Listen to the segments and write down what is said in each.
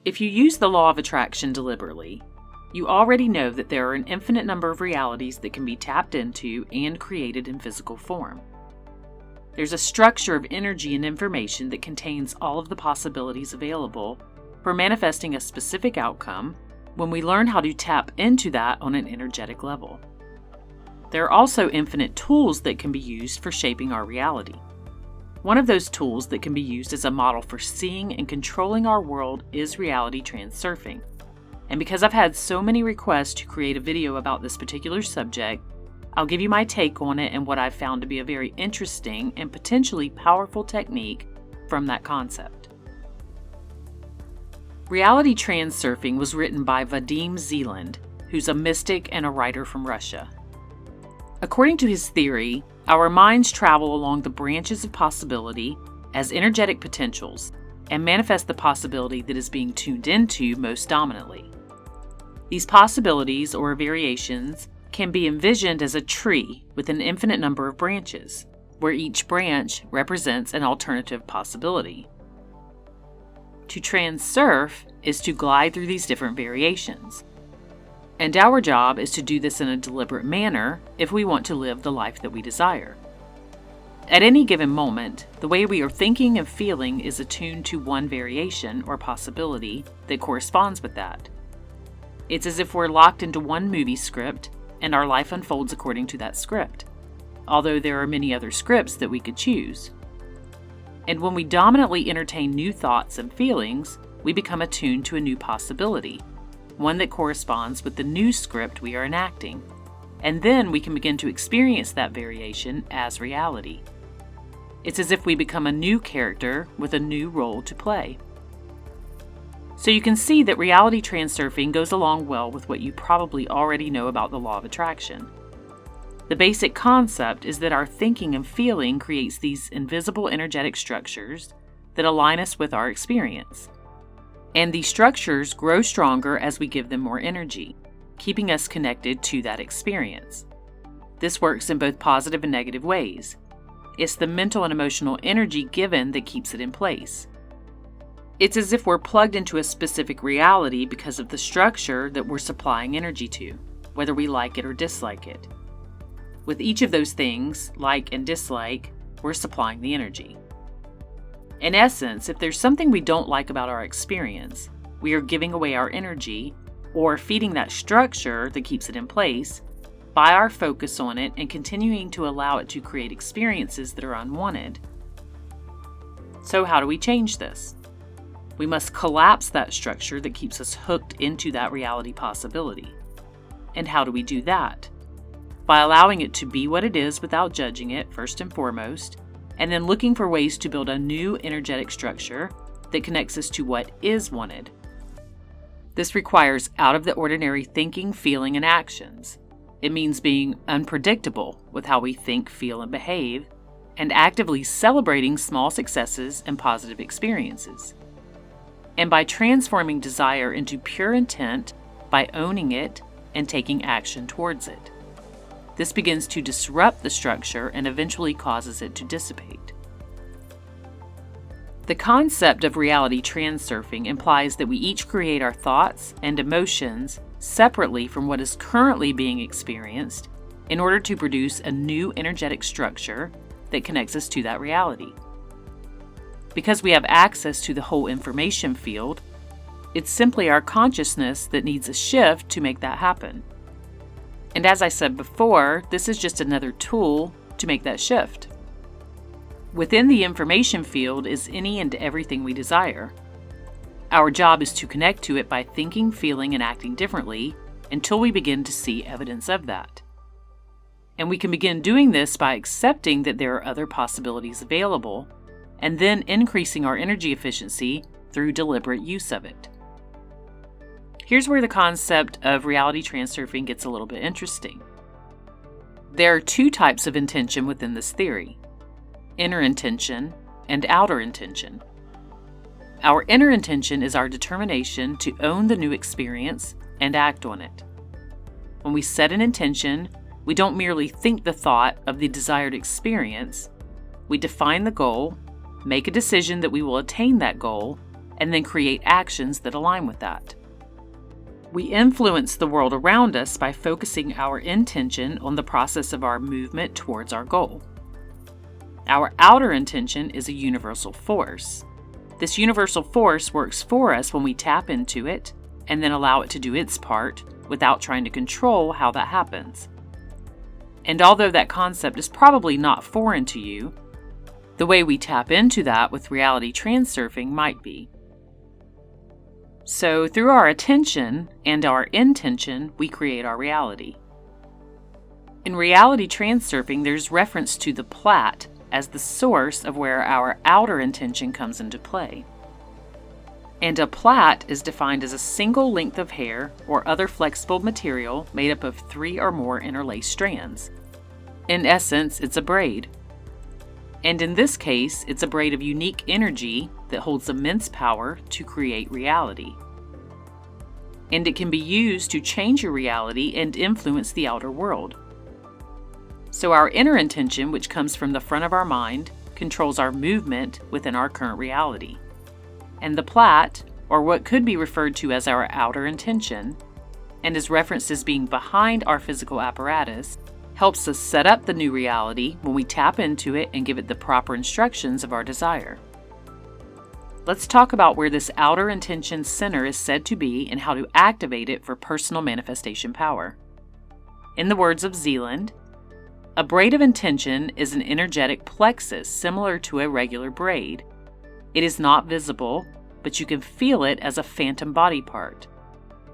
If you use the law of attraction deliberately, you already know that there are an infinite number of realities that can be tapped into and created in physical form. There's a structure of energy and information that contains all of the possibilities available for manifesting a specific outcome when we learn how to tap into that on an energetic level. There are also infinite tools that can be used for shaping our reality. One of those tools that can be used as a model for seeing and controlling our world is reality transurfing. And because I've had so many requests to create a video about this particular subject, I'll give you my take on it and what I've found to be a very interesting and potentially powerful technique from that concept. Reality transurfing was written by Vadim Zeland, who's a mystic and a writer from Russia. According to his theory, our minds travel along the branches of possibility as energetic potentials and manifest the possibility that is being tuned into most dominantly. These possibilities or variations can be envisioned as a tree with an infinite number of branches, where each branch represents an alternative possibility. To transurf is to glide through these different variations. And our job is to do this in a deliberate manner if we want to live the life that we desire. At any given moment, the way we are thinking and feeling is attuned to one variation or possibility that corresponds with that. It's as if we're locked into one movie script and our life unfolds according to that script, although there are many other scripts that we could choose. And when we dominantly entertain new thoughts and feelings, we become attuned to a new possibility, one that corresponds with the new script we are enacting, and then we can begin to experience that variation as reality. It's as if we become a new character with a new role to play. So you can see that reality transurfing goes along well with what you probably already know about the law of attraction. The basic concept is that our thinking and feeling creates these invisible energetic structures that align us with our experience. And these structures grow stronger as we give them more energy, keeping us connected to that experience. This works in both positive and negative ways. It's the mental and emotional energy given that keeps it in place. It's as if we're plugged into a specific reality because of the structure that we're supplying energy to, whether we like it or dislike it. With each of those things, like and dislike, we're supplying the energy. In essence, if there's something we don't like about our experience, we are giving away our energy or feeding that structure that keeps it in place by our focus on it and continuing to allow it to create experiences that are unwanted. So how do we change this? We must collapse that structure that keeps us hooked into that reality possibility. And how do we do that? By allowing it to be what it is without judging it, first and foremost, and then looking for ways to build a new energetic structure that connects us to what is wanted. This requires out-of-the-ordinary thinking, feeling, and actions. It means being unpredictable with how we think, feel, and behave, and actively celebrating small successes and positive experiences. And by transforming desire into pure intent by owning it and taking action towards it. This begins to disrupt the structure and eventually causes it to dissipate. The concept of reality transurfing implies that we each create our thoughts and emotions separately from what is currently being experienced in order to produce a new energetic structure that connects us to that reality. Because we have access to the whole information field, it's simply our consciousness that needs a shift to make that happen. And as I said before, this is just another tool to make that shift. Within the information field is any and everything we desire. Our job is to connect to it by thinking, feeling, and acting differently until we begin to see evidence of that. And we can begin doing this by accepting that there are other possibilities available, and then increasing our energy efficiency through deliberate use of it. Here's where the concept of reality transurfing gets a little bit interesting. There are two types of intention within this theory: inner intention and outer intention. Our inner intention is our determination to own the new experience and act on it. When we set an intention, we don't merely think the thought of the desired experience. We define the goal, make a decision that we will attain that goal, and then create actions that align with that. We influence the world around us by focusing our intention on the process of our movement towards our goal. Our outer intention is a universal force. This universal force works for us when we tap into it and then allow it to do its part without trying to control how that happens. And although that concept is probably not foreign to you, the way we tap into that with reality transurfing might be. So through our attention and our intention, we create our reality. In reality transurfing, there's reference to the plat as the source of where our outer intention comes into play. And a plat is defined as a single length of hair or other flexible material made up of 3 or more interlaced strands. In essence, it's a braid. And in this case, it's a braid of unique energy that holds immense power to create reality. And it can be used to change your reality and influence the outer world. So our inner intention, which comes from the front of our mind, controls our movement within our current reality. And the plat, or what could be referred to as our outer intention, and is referenced as being behind our physical apparatus, helps us set up the new reality when we tap into it and give it the proper instructions of our desire. Let's talk about where this outer intention center is said to be and how to activate it for personal manifestation power. In the words of Zeland, a braid of intention is an energetic plexus similar to a regular braid. It is not visible, but you can feel it as a phantom body part.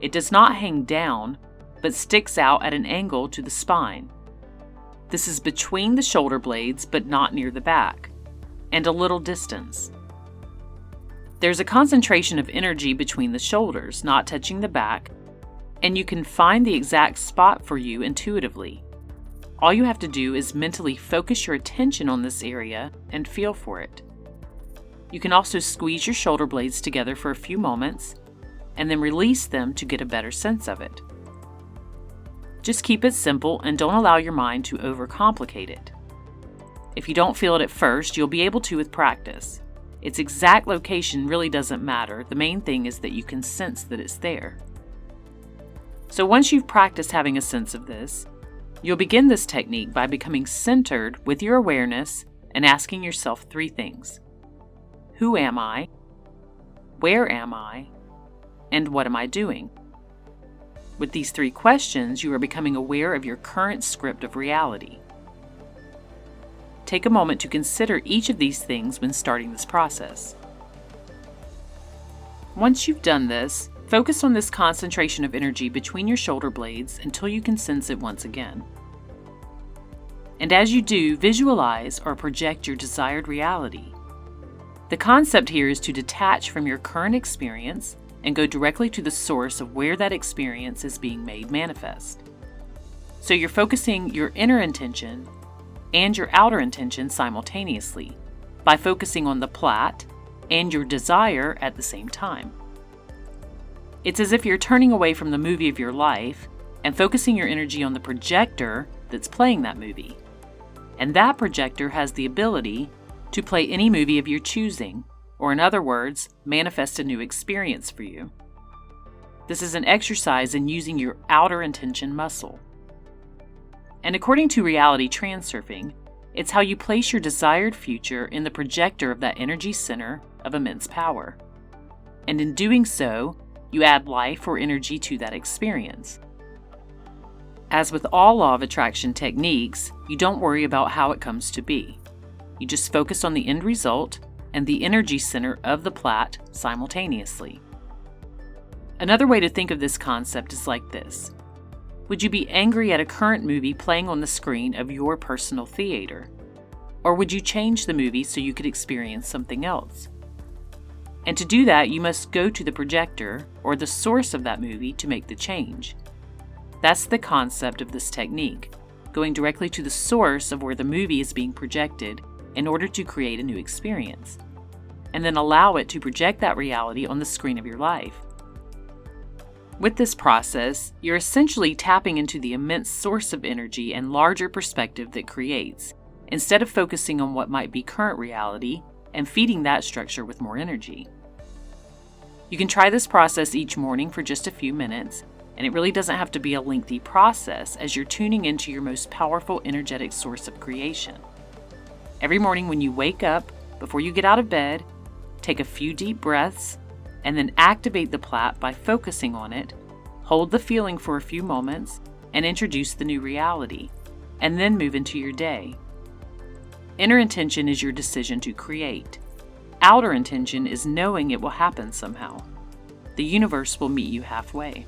It does not hang down, but sticks out at an angle to the spine. This is between the shoulder blades, but not near the back, and a little distance. There's a concentration of energy between the shoulders, not touching the back, and you can find the exact spot for you intuitively. All you have to do is mentally focus your attention on this area and feel for it. You can also squeeze your shoulder blades together for a few moments, and then release them to get a better sense of it. Just keep it simple and don't allow your mind to overcomplicate it. If you don't feel it at first, you'll be able to with practice. Its exact location really doesn't matter. The main thing is that you can sense that it's there. So once you've practiced having a sense of this, you'll begin this technique by becoming centered with your awareness and asking yourself 3 things. Who am I? Where am I? And what am I doing? With these 3 questions, you are becoming aware of your current script of reality. Take a moment to consider each of these things when starting this process. Once you've done this, focus on this concentration of energy between your shoulder blades until you can sense it once again. And as you do, visualize or project your desired reality. The concept here is to detach from your current experience and go directly to the source of where that experience is being made manifest. So you're focusing your inner intention and your outer intention simultaneously by focusing on the plat and your desire at the same time. It's as if you're turning away from the movie of your life and focusing your energy on the projector that's playing that movie. And that projector has the ability to play any movie of your choosing, or in other words, manifest a new experience for you. This is an exercise in using your outer intention muscle. And according to reality transurfing, it's how you place your desired future in the projector of that energy center of immense power. And in doing so, you add life or energy to that experience. As with all law of attraction techniques, you don't worry about how it comes to be. You just focus on the end result and the energy center of the plat simultaneously. Another way to think of this concept is like this. Would you be angry at a current movie playing on the screen of your personal theater? Or would you change the movie so you could experience something else? And to do that, you must go to the projector or the source of that movie to make the change. That's the concept of this technique, going directly to the source of where the movie is being projected in order to create a new experience, and then allow it to project that reality on the screen of your life. With this process, you're essentially tapping into the immense source of energy and larger perspective that creates, instead of focusing on what might be current reality and feeding that structure with more energy. You can try this process each morning for just a few minutes, and it really doesn't have to be a lengthy process as you're tuning into your most powerful energetic source of creation. Every morning when you wake up, before you get out of bed, take a few deep breaths, and then activate the plat by focusing on it, hold the feeling for a few moments, and introduce the new reality, and then move into your day. Inner intention is your decision to create. Outer intention is knowing it will happen somehow. The universe will meet you halfway.